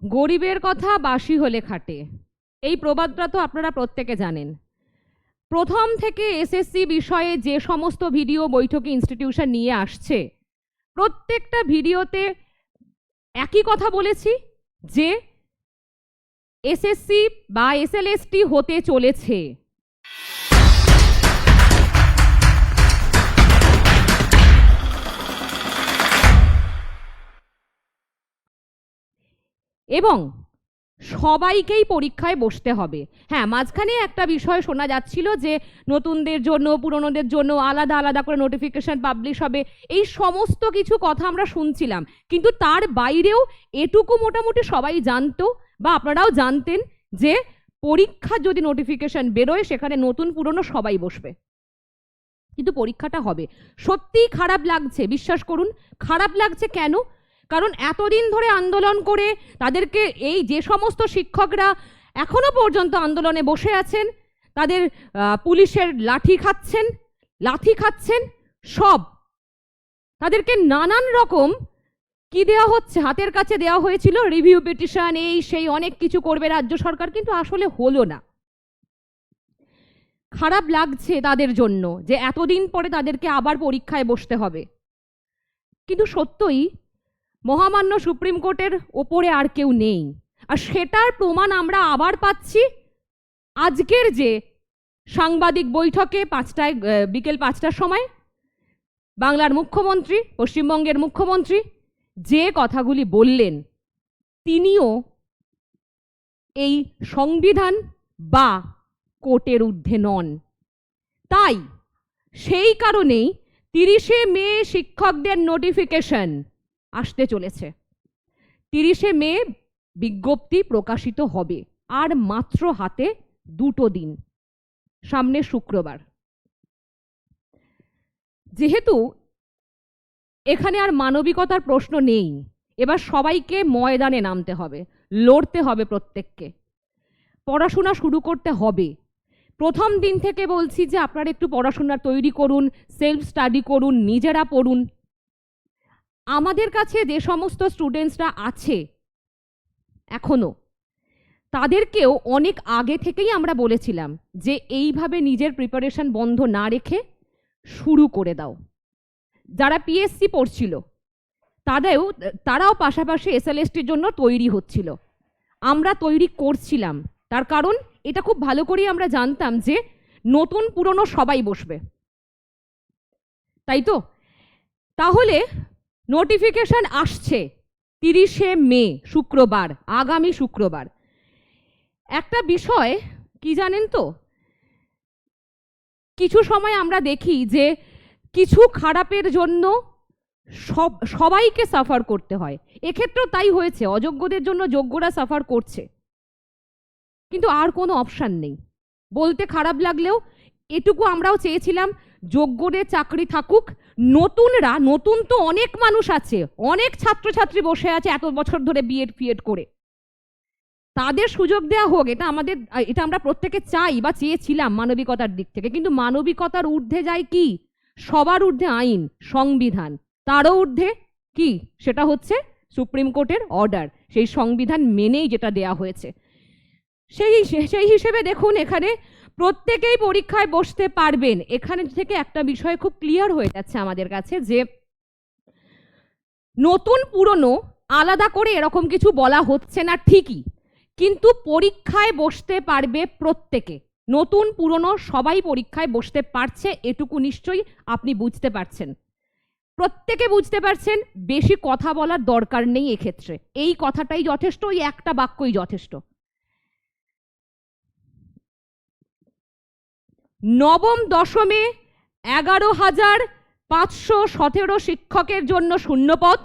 গরিবের কথা বাসি হলে খাটে, এই প্রবাদটা তো আপনারা প্রত্যেকে জানেন। প্রথম থেকে এসএসসি বিষয়ে যে সমস্ত ভিডিও বৈঠকে ইনস্টিটিউশন নিয়ে আসছে, প্রত্যেকটা ভিডিওতে একই কথা বলেছি যে এসএসসি বা এসএলএসটি হতে চলেছে। এবং সবাইকেই পরীক্ষায় বসতে হবে। হ্যাঁ, মাঝখানে একটা বিষয় শোনা যাচ্ছিল যে নতুনদের জন্য পুরনোদের জন্য আলাদা আলাদা করে নোটিফিকেশন পাবলিশ হবে, এই সমস্ত কিছু কথা আমরা শুনছিলাম, কিন্তু তার বাইরেও এটুকু মোটামুটি সবাই জানতো বা আপনারাও জানতেন যে পরীক্ষা যদি নোটিফিকেশন বেরোয় সেখানে নতুন পুরনো সবাই বসবে, কিন্তু পরীক্ষাটা হবে। সত্যিই খারাপ লাগছে, বিশ্বাস করুন খারাপ লাগছে। কেন? কারণ এতদিন ধরে আন্দোলন করে তাদেরকে, এই যে সমস্ত শিক্ষকরা এখনো পর্যন্ত আন্দোলনে বসে আছেন, তাদের পুলিশের লাঠি খাচ্ছেন সব, তাদেরকে নানান রকম কি দেওয়া হচ্ছে, হাতের কাছে দেওয়া হয়েছিল রিভিউ পিটিশন, এই সেই অনেক কিছু করবে রাজ্য সরকার, কিন্তু আসলে হলো না। খারাপ লাগছে তাদের জন্য যে এতদিন পরে তাদেরকে আবার পরীক্ষায় বসতে হবে, কিন্তু সত্যই মহামান্য সুপ্রিম কোর্টের ওপরে আর কেউ নেই। আর সেটার প্রমাণ আমরা আবার পাচ্ছি আজকের যে সাংবাদিক বৈঠকে বিকেল 5টার সময় বাংলার মুখ্যমন্ত্রী, পশ্চিমবঙ্গের মুখ্যমন্ত্রী যে কথাগুলি বললেন, তিনিও এই সংবিধান বা কোর্টের ঊর্ধ্বে নন। তাই সেই কারণেই 30শে মে শিক্ষকদের নোটিফিকেশন আসতে চলেছে। 30শে মে বিজ্ঞপ্তি প্রকাশিত হবে, আর মাত্র হাতে 2 দিন, সামনে শুক্রবার। যেহেতু এখানে আর মানবিকতার প্রশ্ন নেই, এবার সবাইকে ময়দানে নামতে হবে, লড়তে হবে, প্রত্যেককে পড়াশোনা শুরু করতে হবে। প্রথম দিন থেকে বলছি যে আপনারা একটু পড়াশোনা তৈরি করুন, সেলফ স্টাডি করুন, নিজেরা পড়ুন। আমাদের কাছে যে সমস্ত স্টুডেন্টসরা আছে এখনো, তাদেরকেও অনেক আগে থেকেই আমরা বলেছিলাম যে এইভাবে নিজের প্রিপারেশন বন্ধ না রেখে শুরু করে দাও। যারা পিএসসি পড়ছিল তারাও পাশাপাশি এসএলএসটির জন্য তৈরি হচ্ছিল, আমরা তৈরি করছিলাম। তার কারণ এটা খুব ভালো করেই আমরা জানতাম যে নতুন পুরনো সবাই বসবে, তাই তো? তাহলে নোটিফিকেশন আসছে 30শে মে, শুক্রবার, আগামী শুক্রবার। একটা বিষয় কি জানেন তো, কিছু সময় আমরা দেখি যে কিছু খারাপের জন্য সবাইকে সাফার করতে হয়। এক্ষেত্রেও তাই হয়েছে, অযোগ্যদের জন্য যোগ্যরা সাফার করছে, কিন্তু আর কোনো অপশান নেই। বলতে খারাপ লাগলেও এটুকু আমরাও চেয়েছিলাম, যোগ্যদের চাকরি থাকুক, নতুন তো অনেক মানুষ আছে, অনেক ছাত্রছাত্রী বসে আছে এত বছর ধরে বিএড ফিএড করে, তাদের সুযোগ দেওয়া হোক। এটা আমরা প্রত্যেকে চাই বা চেয়েছিলাম মানবিকতার দিক থেকে, কিন্তু মানবিকতার ঊর্ধ্বে যায় কি? সবার ঊর্ধ্বে আইন, সংবিধান, তারও ঊর্ধ্বে কি? সেটা হচ্ছে সুপ্রিম কোর্টের অর্ডার, সেই সংবিধান মেনেই যেটা দেয়া হয়েছে। সেই হিসেবে দেখুন, এখানে প্রত্যেকেই পরীক্ষায় বসতে পারবেন। এখানে থেকে একটা বিষয় খুব ক্লিয়ার হয়ে যাচ্ছে আমাদের কাছে যে নতুন পুরনো আলাদা করে এরকম কিছু বলা হচ্ছে না ঠিকই, কিন্তু পরীক্ষায় বসতে পারবে প্রত্যেকে। নতুন পুরনো সবাই পরীক্ষায় বসতে পারছে, এটুকু নিশ্চয়ই আপনি বুঝতে পারছেন, প্রত্যেকে বুঝতে পারছেন। বেশি কথা বলার দরকার নেই এক্ষেত্রে, এই কথাটাই যথেষ্ট, ওই একটা বাক্যই যথেষ্ট। নবম দশমে 11,517 শিক্ষকের জন্য শূন্যপদ।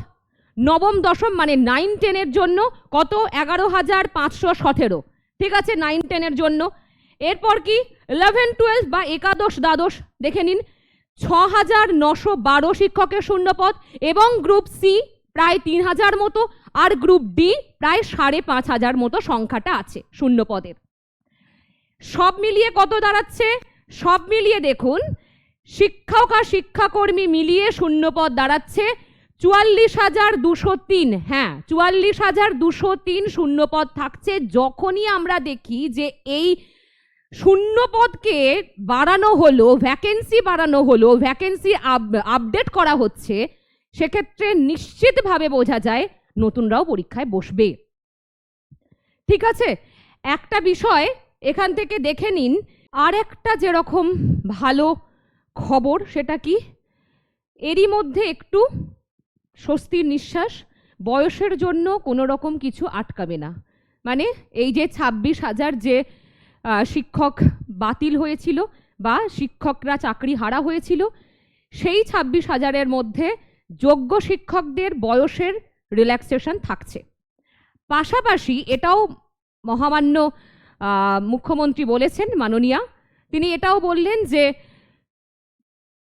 নবম দশম মানে 9-10 জন্য কত? 11,517, ঠিক আছে, 9-10 জন্য। এরপর কি 11-12 বা একাদশ দ্বাদশ দেখে নিন, 6,912 শিক্ষকের শূন্যপদ, এবং গ্রুপ সি প্রায় 3,000 মতো, আর গ্রুপ ডি প্রায় 5,500 মতো সংখ্যাটা আছে শূন্যপদের। সব মিলিয়ে কত দাঁড়াচ্ছে? সব মিলিয়ে দেখুন, শিক্ষক আর শিক্ষাকর্মী মিলিয়ে শূন্যপদ দাঁড়াচ্ছে 44,203, হ্যাঁ 44,203 শূন্যপদ থাকছে। যখনই আমরা দেখি যে এই শূন্যপদকে বাড়ানো হলো, ভ্যাকেন্সি বাড়ানো হলো, ভ্যাকেন্সি আপডেট করা হচ্ছে, সেক্ষেত্রে নিশ্চিতভাবে বোঝা যায় নতুনরাও পরীক্ষায় বসবে। ঠিক আছে, একটা বিষয় এখান থেকে দেখে নিন। আর একটা যেরকম ভালো খবর, সেটা কি, এরই মধ্যে একটু স্বস্তির নিঃশ্বাস, বয়সের জন্য কোনো রকম কিছু আটকাবে না। মানে এই যে 26,000 যে শিক্ষক বাতিল হয়েছিল বা শিক্ষকরা চাকরি হারা হয়েছিল, সেই 26,000-এর মধ্যে যোগ্য শিক্ষকদের বয়সের রিল্যাক্সেশন থাকছে। পাশাপাশি এটাও মহামান্য মুখ্যমন্ত্রী বলেছেন, মাননীয়া, তিনি এটাও বললেন যে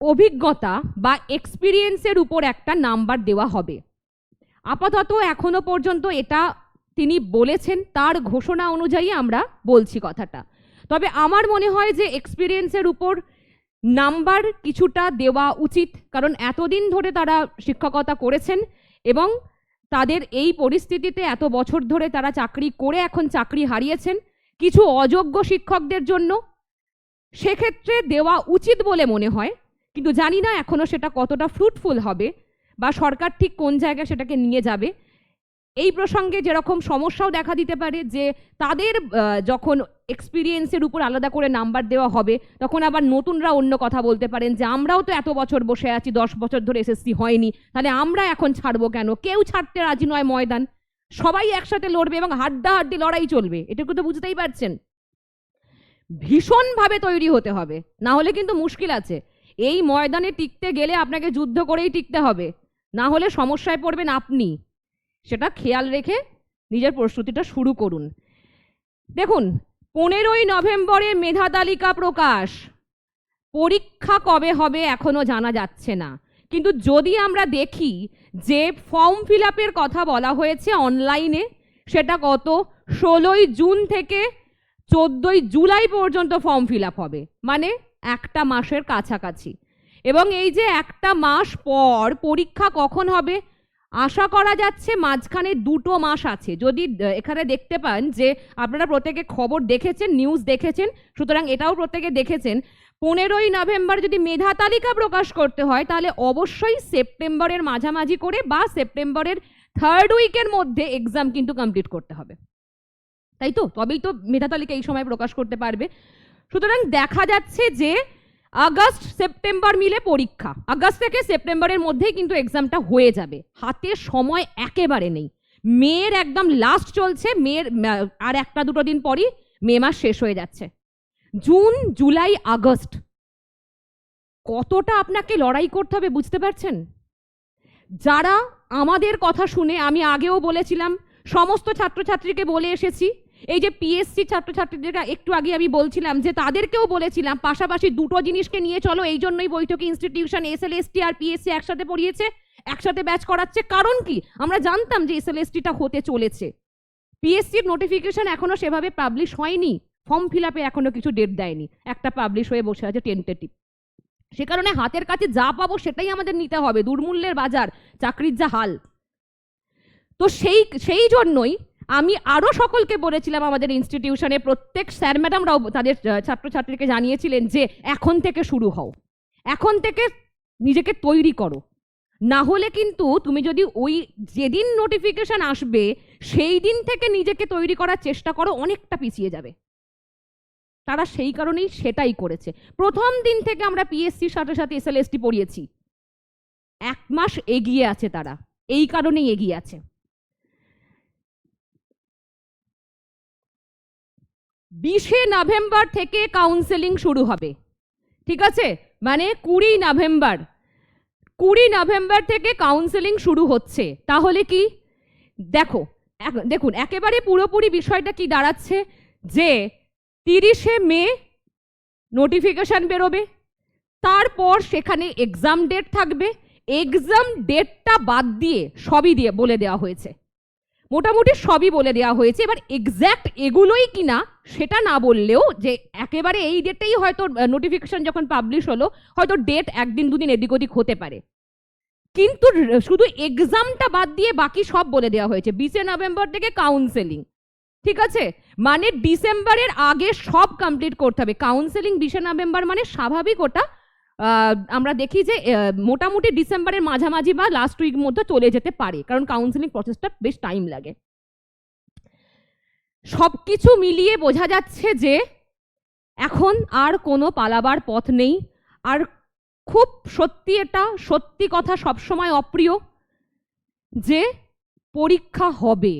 অভিজ্ঞতা বা এক্সপিরিয়েন্সের উপর একটা নাম্বার দেওয়া হবে। আপাতত এখনো পর্যন্ত এটা তিনি বলেছেন, তার ঘোষণা অনুযায়ী আমরা বলছি কথাটা। তবে আমার মনে হয় যে এক্সপিরিয়েন্সের উপর নাম্বার কিছুটা দেওয়া উচিত, কারণ এতদিন ধরে তারা শিক্ষকতা করেছেন এবং তাদের এই পরিস্থিতিতে এত বছর ধরে তারা চাকরি করে এখন চাকরি হারিয়েছেন কিছু অযোগ্য শিক্ষকদের জন্য, সেক্ষেত্রে দেওয়া উচিত বলে মনে হয়। কিন্তু জানি না এখনো সেটা কতটা ফ্রুটফুল হবে বা সরকার ঠিক কোন জায়গায় সেটাকে নিয়ে যাবে। এই প্রসঙ্গে যেরকম সমস্যাও দেখা দিতে পারে যে তাদের যখন এক্সপিরিয়েন্সের উপর আলাদা করে নাম্বার দেওয়া হবে, তখন আবার নতুনরা অন্য কথা বলতে পারেন যে আমরাও তো এত বছর বসে আছি, 10 বছর ধরে এসএসসি হয়নি, তাহলে আমরা এখন ছাড়বো কেন? কেউ ছাড়তে রাজি নয় ময়দান, সবাই একসাথে লড়বে এবং হাড্ডাহাড্ডি লড়াই চলবে। এটুকু তো বুঝতেই পারছেন। ভীষণভাবে তৈরি হতে হবে, না হলে কিন্তু মুশকিল আছে। এই ময়দানে টিকতে গেলে আপনাকে যুদ্ধ করেই টিকতে হবে, না হলে সমস্যায় পড়বেন আপনি। সেটা খেয়াল রেখে নিজের প্রস্তুতিটা শুরু করুন। দেখুন, 15ই নভেম্বরে মেধা তালিকা প্রকাশ। পরীক্ষা কবে হবে এখনো জানা যাচ্ছে না, কিন্তু যদি আমরা দেখি যে ফর্ম ফিল আপের কথা বলা হয়েছে অনলাইনে, সেটা কত 16ই জুন থেকে 14ই জুলাই পর্যন্ত ফর্ম ফিল আপ হবে, মানে একটা মাসের কাছাকাছি। এবং এই যে একটা মাস পর পরীক্ষা কখন হবে, আশা করা যাচ্ছে মাঝখানে 2 মাস আছে। যদি এখানে দেখতে পান যে আপনারা প্রত্যেকে খবর দেখেছেন, নিউজ দেখেছেন, সুতরাং এটাও প্রত্যেকে দেখেছেন, 15ই নভেম্বর যদি মেধা তালিকা প্রকাশ করতে হয় তাহলে অবশ্যই সেপ্টেম্বরের মাঝামাঝি করে বা সেপ্টেম্বরের 3rd উইকের মধ্যে এক্সাম কিন্তু কমপ্লিট করতে হবে, তাই তো? তবেই তো মেধা তালিকা এই সময় প্রকাশ করতে পারবে। সুতরাং দেখা যাচ্ছে যে আগস্ট সেপ্টেম্বর মিলে পরীক্ষা, আগস্ট থেকে সেপ্টেম্বরের মধ্যেই কিন্তু এক্সামটা হয়ে যাবে। হাতে সময় একেবারে নেই, মেয়ের একদম লাস্ট চলছে, মেয়ের আর 1-2 দিন পরই মে মাস শেষ হয়ে যাচ্ছে। জুন, জুলাই, আগস্ট, কতটা আপনাকে লড়াই করতে হবে বুঝতে পারছেন? যারা আমাদের কথা শুনে, আমি আগেও বলেছিলাম, সমস্ত ছাত্রছাত্রীকে বলে এসেছি, এই যে পিএসসি ছাত্রছাত্রীদের একটু আগে আমি বলছিলাম যে তাদেরকেও বলেছিলাম পাশাপাশি দুটো জিনিসকে নিয়ে চলো। এই জন্যই বৈঠকি ইনস্টিটিউশন এসএলএসটি আর পিএসসি একসাথে পড়িয়েছে, একসাথে ব্যাচ করাচ্ছে। কারণ কি, আমরা জানতাম যে এসএলএসটিটা হতে চলেছে। পিএসসির নোটিফিকেশন এখনো সেভাবে পাবলিশ হয়নি, ফর্ম ফিল আপে এখনো কিছু ডেট দেয়নি, একটা পাবলিশ হয়ে বসে আছে টেন্টেটিভ। সে কারণে হাতের কাছে যা পাবো সেটাই আমাদের নিতে হবে, দুর্মূল্যের বাজার, চাকরির যা হাল। তো সেই জন্যই আমি আরো সকলকে বলেছিলাম, আমাদের ইনস্টিটিউশনে প্রত্যেক স্যার ম্যাডামরাও তাদের ছাত্রছাত্রীকে জানিয়েছিলেন যে এখন থেকে শুরু হও, এখন থেকে নিজেকে তৈরি করো, না হলে কিন্তু তুমি যদি ওই যেদিন নোটিফিকেশন আসবে সেই দিন থেকে নিজেকে তৈরি করার চেষ্টা করো, অনেকটা পিছিয়ে যাবে। তারা সেই কারণেই সেটাই করেছে। প্রথম দিন থেকে আমরা পিএসসির সাথে সাথে এসএলএসটি পড়িয়েছি, 1 মাস এগিয়ে আছে তারা, এই কারণেই এগিয়ে আছে। 20শে নভেম্বর থেকে কাউন্সেলিং শুরু হবে, ঠিক আছে? মানে 20 নভেম্বর থেকে কাউন্সেলিং শুরু হচ্ছে। তাহলে কি, দেখুন একেবারে পুরোপুরি বিষয়টা কি দাঁড়াচ্ছে যে 30শে মে নোটিফিকেশন বেরোবে, তারপর সেখানে এক্সাম ডেট থাকবে। এক্সাম ডেটটা বাদ দিয়ে সবই দিয়ে বলে দেওয়া হয়েছে, মোটামুটি সবই বলে দেওয়া হয়েছে। এবার এক্স্যাক্ট এগুলোই কিনা সেটা না বললেও, যে একেবারে এই ডেটেই হয়তো নোটিফিকেশন যখন পাবলিশ হলো, হয়তো ডেট 1-2 দিন এদিক ওদিক হতে পারে, কিন্তু শুধু এক্সামটা বাদ দিয়ে বাকি সব বলে দেওয়া হয়েছে। 20 নভেম্বর থেকে কাউন্সেলিং, ঠিক আছে, মানে ডিসেম্বরের আগে সব কমপ্লিট করতে হবে। কাউন্সেলিং 20 নভেম্বর মানে স্বাভাবিক, ওটা আমরা দেখি যে মোটামুটি ডিসেম্বরের মাঝামাঝি বা লাস্ট উইক মধ্যে চলে যেতে পারে, কারণ কাউন্সেলিং প্রসেসটা বেশ টাইম লাগে। সবকিছু মিলিয়ে বোঝা যাচ্ছে যে এখন আর কোনো পালাবার পথ নেই। আর খুব সত্যি, এটা সত্যি কথা, সবসময় অপ্রিয়, যে পরীক্ষা হবে,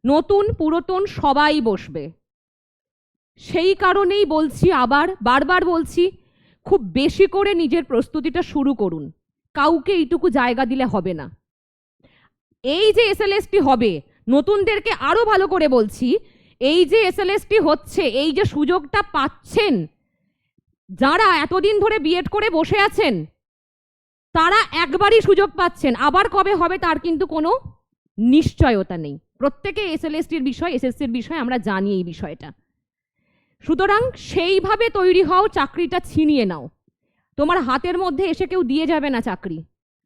নতুন পুরাতন সবাই বসবে। সেই কারণেই বলছি, আবার বারবার বলছি, খুব বেশি করে নিজের প্রস্তুতিটা শুরু করুন। কাউকে এইটুকু জায়গা দিলে হবে না। এই যে এসএলএসটি হবে, নতুনদেরকে আরো ভালো করে বলছি, এই যে এসএলএসটি হচ্ছে, এই যে সুযোগটা পাচ্ছেন, যারা এতদিন ধরে বিএড করে বসে আছেন তারা একবারই সুযোগ পাচ্ছেন, আবার কবে হবে তার কিন্তু কোনো নিশ্চয়তা নেই। প্রত্যেকে এসএলএসটির বিষয়, এসএসসির বিষয় আমরা জানি এই বিষয়টা। সুতরাং সেইভাবে তৈরি হও, চাকরিটা ছিনিয়ে নাও। তোমার হাতের মধ্যে এসে কেউ দিয়ে যাবে না চাকরি,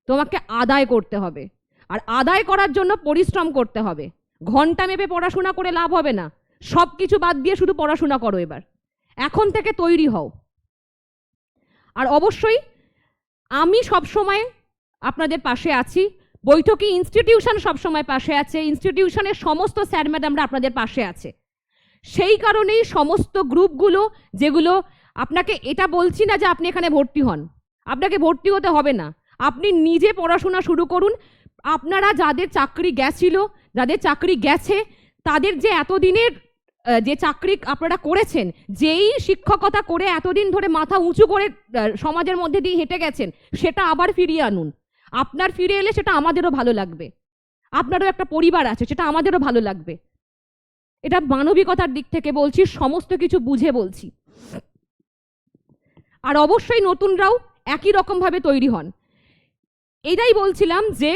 তোমাকে আদায় করতে হবে। আর আদায় করার জন্য পরিশ্রম করতে হবে। ঘন্টা মেপে পড়াশোনা করে লাভ হবে না, সব কিছু বাদ দিয়ে শুধু পড়াশোনা করো। এবার এখন থেকে তৈরি হও। আর অবশ্যই আমি সবসময় আপনাদের পাশে আছি। বৈঠকি ইনস্টিটিউশন সবসময় পাশে আছে, ইনস্টিটিউশনের সমস্ত স্যার ম্যাডামরা আপনাদের পাশে আছে। সেই কারণেই সমস্ত গ্রুপগুলো, যেগুলো আপনাকে, এটা বলছি না যে আপনি এখানে ভর্তি হন, আপনাকে ভর্তি হতে হবে না, আপনি নিজে পড়াশোনা শুরু করুন। আপনারা যাদের চাকরি গেছিল, যাদের চাকরি গেছে, তাদের যে এতদিনের যে চাকরি আপনারা করেছেন, যেই শিক্ষকতা করে এতদিন ধরে মাথা উঁচু করে সমাজের মধ্যে দিয়ে হেঁটে গেছেন, সেটা আবার ফিরিয়ে আনুন। আপনার ফিরে এলে সেটা আমাদেরও ভালো লাগবে, আপনারও একটা পরিবার আছে, সেটা আমাদেরও ভালো লাগবে। এটা মানবিকতার দিক থেকে বলছি, সমস্ত কিছু বুঝে বলছি। আর অবশ্যই নতুনরাও একই রকম ভাবে তৈরি হন। এটাই বলছিলাম যে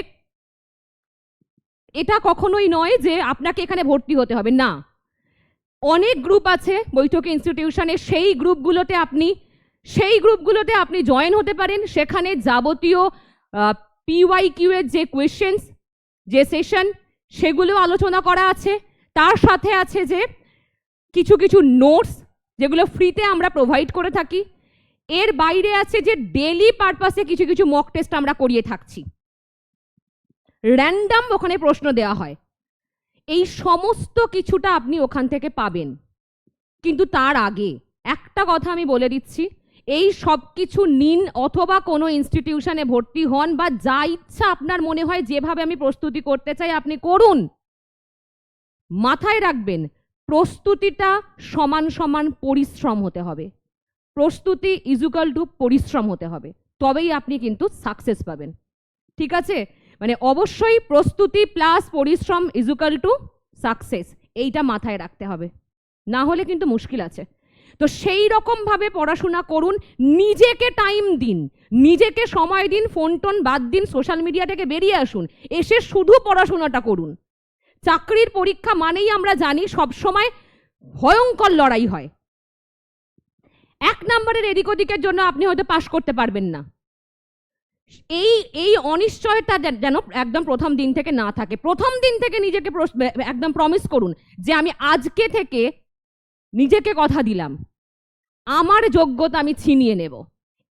এটা কখনোই নয় যে আপনাকে এখানে ভর্তি হতে হবে না। অনেক গ্রুপ আছে বৈঠকি ইনস্টিটিউশনে, সেই গ্রুপগুলোতে আপনি জয়েন হতে পারেন। সেখানে যাবতীয় PYQ এর যে কোয়েশ্চেন্স, যে সেশন, সেগুলো আলোচনা করা আছে। তার সাথে আছে যে কিছু কিছু নোটস, যেগুলো ফ্রিতে আমরা প্রোভাইড করে থাকি। এর বাইরে আছে যে ডেলি পারপাসে কিছু কিছু মক টেস্ট আমরা করিয়ে থাকছি, র্যান্ডাম ওখানে প্রশ্ন দেওয়া হয়। এই সমস্ত কিছুটা আপনি ওখান থেকে পাবেন। কিন্তু তার আগে একটা কথা আমি বলে দিচ্ছি, এই সব কিছু নিন, অথবা কোনো ইনস্টিটিউশনে ভর্তি হন, বা যা ইচ্ছা আপনার মনে হয়, যেভাবে আমি প্রস্তুতি করতে চাই আপনি করুন। মাথায় রাখবেন, প্রস্তুতিটা সমান সমান পরিশ্রম হতে হবে। প্রস্তুতি ইজুকাল টু পরিশ্রম হতে হবে, তবেই আপনি কিন্তু সাকসেস পাবেন। ঠিক আছে, মানে অবশ্যই প্রস্তুতি প্লাস পরিশ্রম ইজুকাল টু সাকসেস, এইটা মাথায় রাখতে হবে, না হলে কিন্তু মুশকিল আছে। তো সেই রকম ভাবে পড়াশোনা করুন, নিজেকে টাইম দিন, নিজেকে সময় দিন, ফোন টোন বাদ দিন, সোশ্যাল মিডিয়া থেকে বেরিয়ে আসুন, এসে শুধু পড়াশোনাটা করুন। চাকরির পরীক্ষা মানেই আমরা জানি সবসময় ভয়ঙ্কর লড়াই হয়। 1 নম্বরের এদিক ওদিকের জন্য আপনি হয়তো পাশ করতে পারবেন না। এই অনিশ্চয়তা যেন একদম প্রথম দিন থেকে না থাকে। প্রথম দিন থেকে নিজেকে একদম প্রমিস করুন যে আমি আজকে থেকে নিজেকে কথা দিলাম, আমার যোগ্যতা আমি ছিনিয়ে নেব।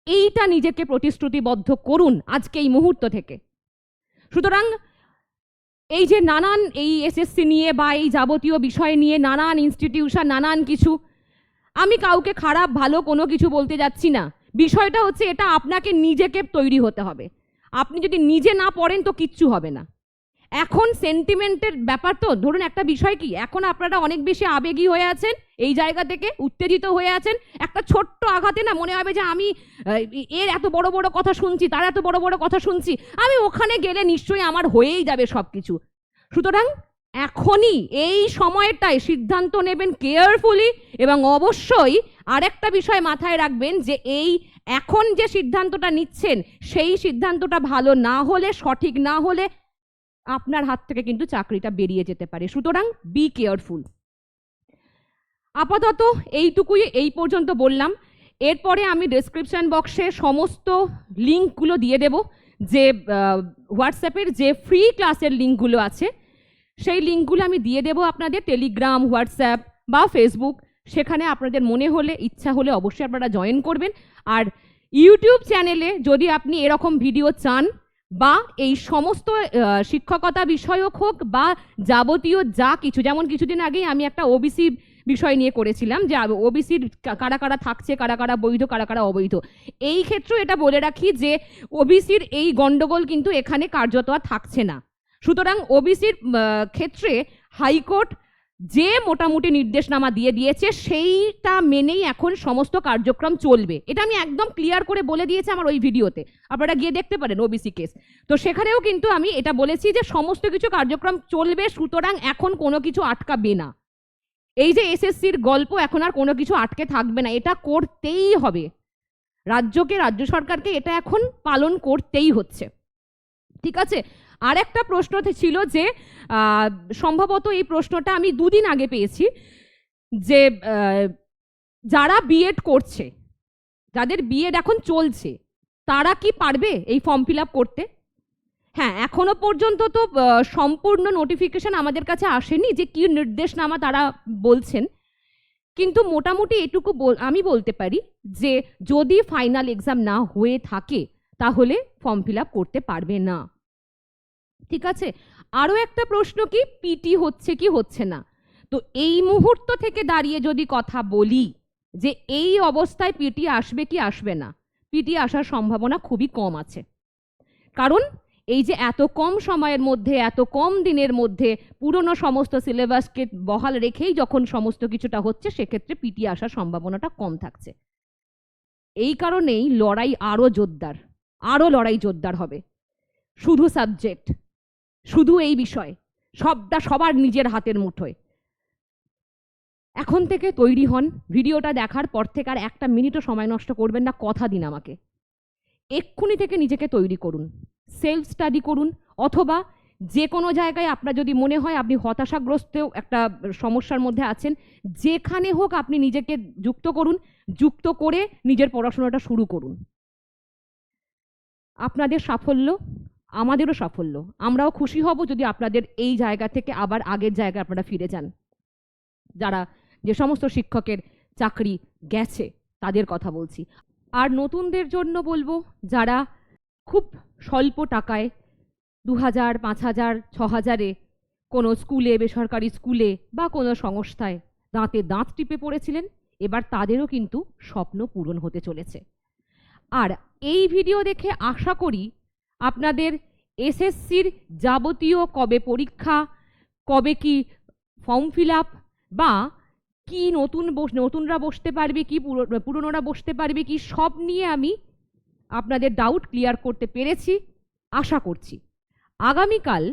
এইটা নিজেকে প্রতিশ্রুতিবদ্ধ করুন আজকে, এই মুহূর্ত থেকে। সুতরাং এই যে নানান এই এসএসসি নিয়ে বা এই যাবতীয় বিষয় নিয়ে নানান ইনস্টিটিউশন, নানান কিছু, আমি কাউকে খারাপ ভালো কোনো কিছু বলতে যাচ্ছি না। বিষয়টা হচ্ছে, এটা আপনাকে নিজেকে তৈরি হতে হবে। আপনি যদি নিজে না পড়েন তো কিচ্ছু হবে না। এখন সেন্টিমেন্টের ব্যাপার, তো ধরুন একটা বিষয় কি, এখন আপনারা অনেক বেশি আবেগী হয়ে আছেন, এই জায়গা থেকে উত্তেজিত হয়ে আছেন। একটা ছোট্ট আঘাতে না মনে হবে যে আমি এর এত বড় বড় কথা শুনছি, তার এত বড় বড় কথা শুনছি, আমি ওখানে গেলে নিশ্চয়ই আমার হয়েই যাবে সব কিছু। সুতরাং এখনই এই সময়টায় সিদ্ধান্ত নেবেন কেয়ারফুলি, এবং অবশ্যই আরেকটা বিষয় মাথায় রাখবেন যে এই এখন যে সিদ্ধান্তটা নিচ্ছেন, সেই সিদ্ধান্তটা ভালো না হলে, সঠিক না হলে আপনার হাত থেকে কিন্তু চাকরিটা বেরিয়ে যেতে পারে। সুতরাং বি কেয়ারফুল। আপাতত এইটুকুই এই পর্যন্ত বললাম। এরপরে আমি ডেসক্রিপশন বক্সে সমস্ত লিঙ্কগুলো দিয়ে দেব, যে হোয়াটসঅ্যাপের যে ফ্রি ক্লাসের লিঙ্কগুলো আছে সেই লিঙ্কগুলো আমি দিয়ে দেবো আপনাদের, টেলিগ্রাম, হোয়াটসঅ্যাপ বা ফেসবুক। সেখানে আপনাদের মনে হলে, ইচ্ছা হলে অবশ্যই আপনারা জয়েন করবেন। আর ইউটিউব চ্যানেলে যদি আপনি এরকম ভিডিও চান বা এই সমস্ত শিক্ষকতা বিষয়ক হোক বা যাবতীয় যা কিছু, যেমন কিছুদিন আগেই আমি একটা ওবিসি বিষয় নিয়ে করেছিলাম যে ওবিসির কারা কারা থাকছে, কারা কারা বৈধ, কারা কারা অবৈধ। এই ক্ষেত্রেও এটা বলে রাখি যে ওবিসির এই গণ্ডগোল কিন্তু এখানে কার্যত আর থাকছে না। সুতরাং ওবিসির ক্ষেত্রে হাইকোর্ট যে মোটামুটি নির্দেশনামা দিয়ে দিয়েছে সেইটা মেনেই এখন সমস্ত কার্যক্রম চলবে। এটা আমি একদম ক্লিয়ার করে বলে দিয়েছি আমার ওই ভিডিওতে, আপনারা গিয়ে দেখতে পারেন ওবিসি কেস। তো সেখানেও কিন্তু আমি এটা বলেছি যে সমস্ত কিছু কার্যক্রম চলবে, সুতরাং এখন কোনো কিছু আটকাবে না। এই যে এসএসসির গল্প, এখন আর কোনো কিছু আটকে থাকবে না, এটা করতেই হবে রাজ্যকে, রাজ্য সরকারকে এটা এখন পালন করতেই হচ্ছে। ঠিক আছে। আর একটা প্রশ্ন ছিল যে সম্ভবত এই প্রশ্নটা আমি দুদিন আগে পেয়েছি যে যারা বিএড করছে, যাদের বিএড এখন চলছে, তারা কি পারবে এই ফর্ম ফিল আপ করতে? হ্যাঁ, এখনো পর্যন্ত তো সম্পূর্ণ নোটিফিকেশন আমাদের কাছে আসেনি যে কি নির্দেশনামা তারা বলছেন, কিন্তু মোটামুটি এটুকু আমি বলতে পারি যে যদি ফাইনাল এক্সাম না হয়ে থাকে তাহলে ফর্ম ফিল আপ করতে পারবে না। ঠিক আছে। আরও একটা প্রশ্ন, কি পিটি হচ্ছে কি হচ্ছে না? তো এই মুহূর্ত থেকে দাঁড়িয়ে যদি কথা বলি যে এই অবস্থায় পিটি আসবে কি আসবে না, পিটি আসার সম্ভাবনা খুবই কম আছে। কারণ এই যে এত কম সময়ের মধ্যে, এত কম দিনের মধ্যে পুরনো সমস্ত সিলেবাসকে বহাল রেখেই যখন সমস্ত কিছুটা হচ্ছে, সেক্ষেত্রে পিটি আসার সম্ভাবনাটা কম থাকছে। এই কারণেই লড়াই আরও জোরদার, আরও লড়াই জোরদার হবে। শুধু সাবজেক্ট, শুধু এই বিষয়, সবটা সবার নিজের হাতের মুঠোয়। এখন থেকে তৈরি হন। ভিডিওটা দেখার পর থেকে আর একটা মিনিটও সময় নষ্ট করবেন না, কথা দিন আমাকে। এক্ষুনি থেকে নিজেকে তৈরি করুন, সেলফ স্টাডি করুন, অথবা যে কোনো জায়গায় আপনার যদি মনে হয় আপনি হতাশাগ্রস্ত একটা সমস্যার মধ্যে আছেন, যেখানে হোক আপনি নিজেকে যুক্ত করুন, যুক্ত করে নিজের পড়াশোনাটা শুরু করুন। আপনাদের সাফল্য আমাদেরও সাফল্য, আমরাও খুশি হব যদি আপনাদের এই জায়গা থেকে আবার আগের জায়গায় আপনারা ফিরে যান। যারা যে সমস্ত শিক্ষকের চাকরি গেছে তাদের কথা বলছি। আর নতুনদের জন্য বলবো, যারা খুব স্বল্প টাকায় 2000, 5000, 6000-এ কোনো স্কুলে, বেসরকারি স্কুলে বা কোনো সংস্থায় দাঁতে দাঁত টিপে পড়েছিলেন, এবার তাদেরও কিন্তু স্বপ্ন পূরণ হতে চলেছে। আর এই ভিডিও দেখে আশা করি আপনাদের এসএসসির যাবতীয় কবে পরীক্ষা, কবে কি ফর্ম ফিল আপ, বা কি নতুনরা বসতে পারবে, কি পুরনোরা বসতে পারবে কি, সব নিয়ে আমি আপনাদের ডাউট ক্লিয়ার করতে পেরেছি আশা করছি। আগামীকাল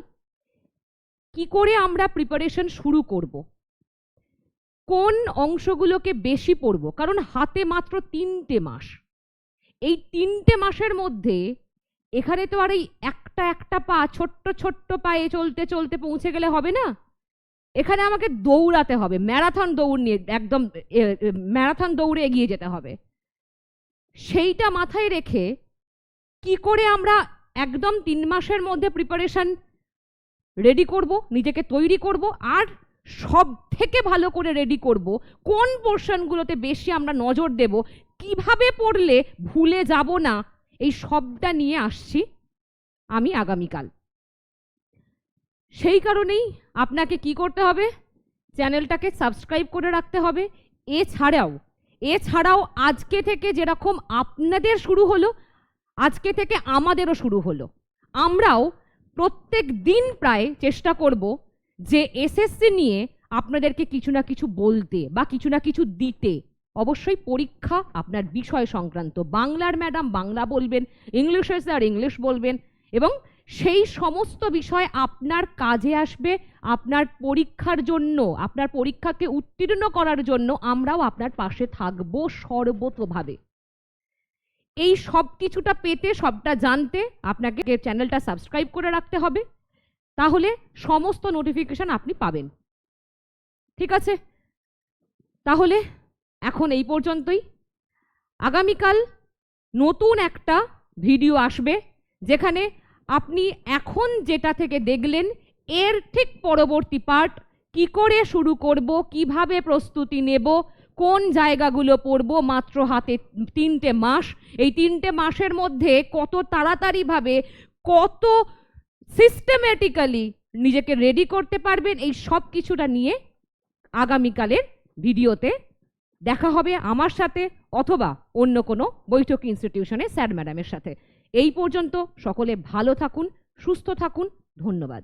কি করে আমরা প্রিপারেশন শুরু করব, কোন অংশগুলোকে বেশি পড়ব, কারণ হাতে মাত্র 3টে মাস। এই 3টে মাসের মধ্যে এখানে তো আর এই একটা একটা পা, ছোট্ট ছোট্ট পায়ে চলতে চলতে পৌঁছে গেলে হবে না। এখানে আমাকে দৌড়াতে হবে, ম্যারাথন দৌড় নিয়ে, একদম ম্যারাথন দৌড়ে এগিয়ে যেতে হবে। সেইটা মাথায় রেখে কি করে আমরা একদম 3 মাসের মধ্যে প্রিপারেশন রেডি করব, নিজেকে তৈরি করব, আর সব থেকে ভালো করে রেডি করব কোন পোর্শনগুলোতে বেশি আমরা নজর দেব, কিভাবে পড়লে ভুলে যাব না, এই সবটা নিয়ে আসছি আমি আগামীকাল। সেই কারণেই আপনাকে কি করতে হবে, চ্যানেলটাকে সাবস্ক্রাইব করে রাখতে হবে। এছাড়াও আজকে থেকে যেরকম আপনাদের শুরু হলো, আজকে থেকে আমাদেরও শুরু হলো। আমরাও প্রত্যেক দিন প্রায় চেষ্টা করব যে এসএসসি নিয়ে আপনাদেরকে কিছু না কিছু বলতে বা কিছু না কিছু দিতে। অবশ্যই পরীক্ষা আপনার বিষয় সংক্রান্ত, বাংলার ম্যাডাম বাংলা বলবেন, ইংলিশের স্যার ইংলিশ বলবেন, এবং সেই সমস্ত বিষয় আপনার কাজে আসবে। আপনার পরীক্ষার জন্য, আপনার পরীক্ষাকে উত্তীর্ণ করার জন্য আমরাও আপনার পাশে থাকব সর্বতোভাবে। এই সব কিছুটা পেতে, সবটা জানতে আপনাকে চ্যানেলটা সাবস্ক্রাইব করে রাখতে হবে, তাহলে সমস্ত নোটিফিকেশন আপনি পাবেন। ঠিক আছে, তাহলে এখন এই পর্যন্তই। আগামীকাল নতুন একটা ভিডিও আসবে, যেখানে আপনি এখন যেটা থেকে দেখলেন এর ঠিক পরবর্তী পার্ট, কি করে শুরু করব, কিভাবে প্রস্তুতি নেব, কোন জায়গাগুলো পড়ব, মাত্র হাতে 3টে মাস। এই 3টে মাসের মধ্যে কত তাড়াতাড়িভাবে, কত সিস্টেমেটিক্যালি নিজেকে রেডি করতে পারবেন, এই সব কিছুটা নিয়ে আগামীকালের ভিডিওতে দেখা হবে আমার সাথে অথবা অন্য কোনো বৈঠক ইনস্টিটিউশনে স্যার ম্যাডামের সাথে। এই পর্যন্ত সকলে ভালো থাকুন, সুস্থ থাকুন, ধন্যবাদ।